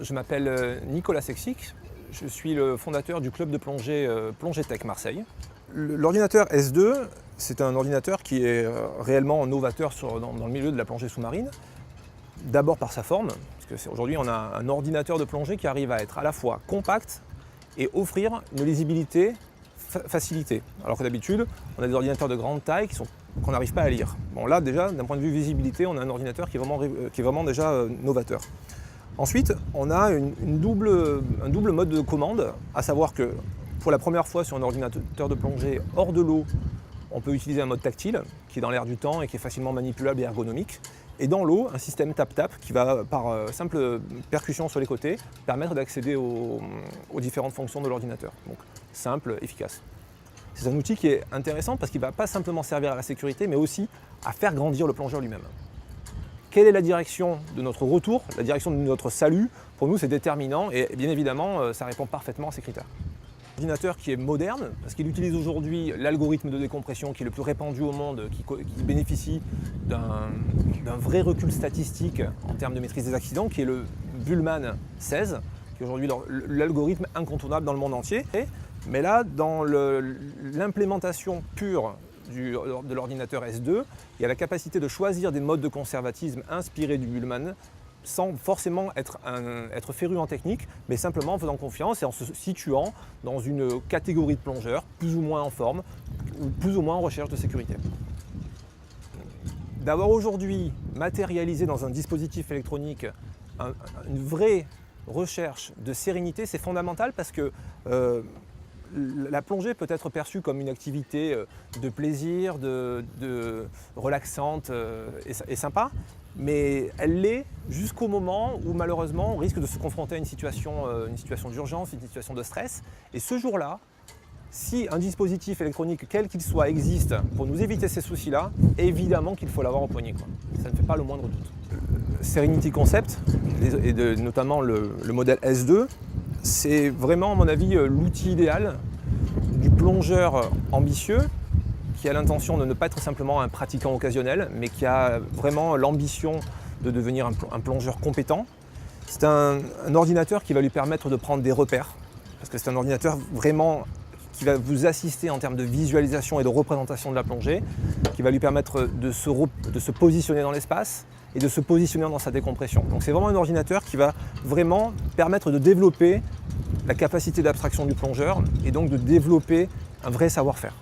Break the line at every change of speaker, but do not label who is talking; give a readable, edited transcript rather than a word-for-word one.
je m'appelle Nicolas Sexic, je suis le fondateur du club de plongée Plongée Tech Marseille. L'ordinateur S2, c'est un ordinateur qui est réellement novateur dans le milieu de la plongée sous-marine. D'abord par sa forme, parce qu'aujourd'hui on a un ordinateur de plongée qui arrive à être à la fois compact et offrir une lisibilité facilitée. Alors que d'habitude, on a des ordinateurs de grande taille qu'on n'arrive pas à lire. Bon là déjà, d'un point de vue visibilité, on a un ordinateur qui est vraiment déjà novateur. Ensuite, on a un double mode de commande, à savoir que pour la première fois sur un ordinateur de plongée hors de l'eau, on peut utiliser un mode tactile qui est dans l'air du temps et qui est facilement manipulable et ergonomique. Et dans l'eau, un système tap-tap qui va, par simple percussion sur les côtés, permettre d'accéder aux différentes fonctions de l'ordinateur. Donc simple, efficace. C'est un outil qui est intéressant parce qu'il ne va pas simplement servir à la sécurité, mais aussi à faire grandir le plongeur lui-même. Quelle est la direction de notre retour, la direction de notre salut? Pour nous, c'est déterminant et bien évidemment, ça répond parfaitement à ces critères. Un ordinateur qui est moderne, parce qu'il utilise aujourd'hui l'algorithme de décompression qui est le plus répandu au monde, qui bénéficie d'un vrai recul statistique en termes de maîtrise des accidents, qui est le Bullman 16, qui est aujourd'hui l'algorithme incontournable dans le monde entier. Mais là, dans l'implémentation pure de l'ordinateur S2, il y a la capacité de choisir des modes de conservatisme inspirés du Bullman, sans forcément être féru en technique, mais simplement en faisant confiance et en se situant dans une catégorie de plongeurs plus ou moins en forme, ou plus ou moins en recherche de sécurité. D'avoir aujourd'hui matérialisé dans un dispositif électronique une vraie recherche de sérénité, c'est fondamental parce que la plongée peut être perçue comme une activité de plaisir, de relaxante et sympa, mais elle l'est jusqu'au moment où malheureusement on risque de se confronter à une situation d'urgence, une situation de stress. Et ce jour-là, si un dispositif électronique, quel qu'il soit, existe pour nous éviter ces soucis-là, évidemment qu'il faut l'avoir au poignet, quoi. Ça ne fait pas le moindre doute. Serenity Concept, et notamment le modèle S2, c'est vraiment, à mon avis, l'outil idéal du plongeur ambitieux qui a l'intention de ne pas être simplement un pratiquant occasionnel, mais qui a vraiment l'ambition de devenir un plongeur compétent. C'est un ordinateur qui va lui permettre de prendre des repères, parce que c'est un ordinateur vraiment qui va vous assister en termes de visualisation et de représentation de la plongée, qui va lui permettre de se positionner dans l'espace et de se positionner dans sa décompression. Donc c'est vraiment un ordinateur qui va vraiment permettre de développer la capacité d'abstraction du plongeur et donc de développer un vrai savoir-faire.